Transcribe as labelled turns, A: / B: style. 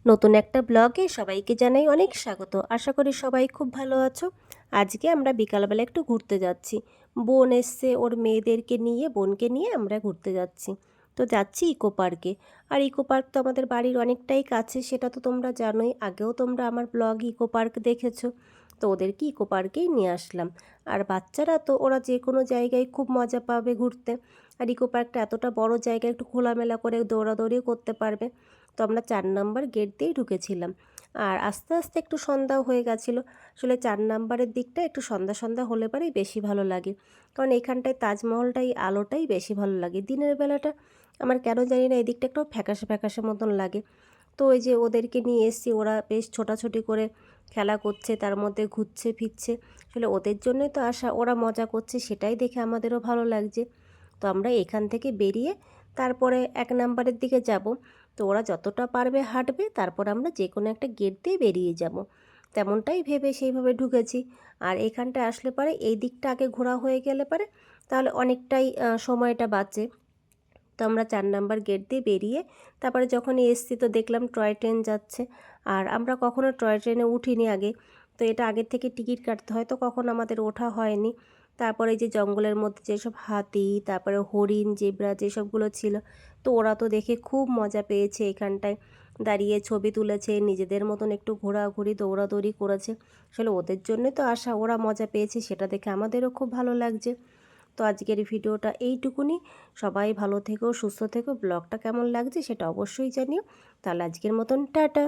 A: নতুন একটা ব্লগে সবাইকে জানাই অনেক স্বাগত। আশা করি সবাই খুব ভালো আছো। আজকে আমরা বিকালবেলা একটু ঘুরতে যাচ্ছি। বোন এসছে, ওর মেয়েদেরকে নিয়ে, বোনকে নিয়ে আমরা ঘুরতে যাচ্ছি। তো যাচ্ছি ইকো পার্কে। আর ইকো পার্ক তো আমাদের বাড়ির অনেকটাই কাছে, সেটা তো তোমরা জানোই। আগেও তোমরা আমার ব্লগে ইকো পার্ক দেখেছো। তো ওদেরকে ইকো পার্কেই নিয়ে আসলাম। আর বাচ্চারা তো ওরা যে কোনো জায়গায় খুব মজা পাবে ঘুরতে। আর ইকো পার্কটা এতটা বড় জায়গা, একটু খোলামেলা করে দৌড়াদৌড়িও করতে পারবে। তো আমরা 4 নাম্বার গেট দিয়েই ঢুকেছিলাম। আর আস্তে আস্তে একটু সন্ধ্যাও হয়ে গেছিলো। আসলে 4 নাম্বারের দিকটা একটু সন্ধ্যা সন্ধ্যা হলে পরেই বেশি ভালো লাগে, কারণ এখানটায় তাজমহলটাই আলোটাই বেশি ভালো লাগে। দিনের বেলাটা আমার কেন জানি না এদিকটা একটু ফ্যাকাশে ফ্যাকাশে মতন লাগে। তো ওই যে ওদেরকে নিয়ে এসেছি, ওরা বেশ ছোটাছুটি করে খেলা করছে, তার মধ্যে ঘুরছে ফিরছে। আসলে ওদের জন্যই তো আসা, ওরা মজা করছে সেটাই দেখে আমাদেরও ভালো লাগছে। তো আমরা এখান থেকে বেরিয়ে তারপরে 1 নাম্বারের দিকে যাব। তো ওরা যতটা পারবে হাঁটবে, তারপর আমরা যে কোনো একটা গেট দিয়ে বেরিয়ে যাব। তেমনটাই ভেবে সেইভাবে ঢুকেছি। আর এখানটায় আসলে পরে এই দিকটা আগে ঘোরা হয়ে গেলে পরে তাহলে অনেকটাই সময়টা বাঁচে। তো আমরা 4 নাম্বার গেট দিয়ে বেরিয়ে তারপরে যখনই এসছি তো দেখলাম টয় ট্রেন যাচ্ছে। আর আমরা কখনো টয় ট্রেনে উঠিনি আগে। তো এটা আগের থেকে টিকিট কাটতে হয়, তো কখনো আমাদের ওঠা হয়নি। তারপরে এই যে জঙ্গলের মধ্যে যেসব হাতি, তারপরে হরিণ, জেব্রা যেসবগুলো ছিল, তো ওরা তো দেখে খুব মজা পেয়েছে। এখানটায় দাঁড়িয়ে ছবি তুলেছে, নিজেদের মতন একটু ঘোরাঘুরি দৌড়াদৌড়ি করেছে। আসলে ওদের জন্যই তো আসা, ওরা মজা পেয়েছে সেটা দেখে আমাদেরও খুব ভালো লাগছে। তো আজকের ভিডিওটা এইটুকুনি। সবাই ভালো থেকো, সুস্থ থেকো। ব্লগটা কেমন লাগছে সেটা অবশ্যই জানিও। তাহলে আজকের মতন টাটা।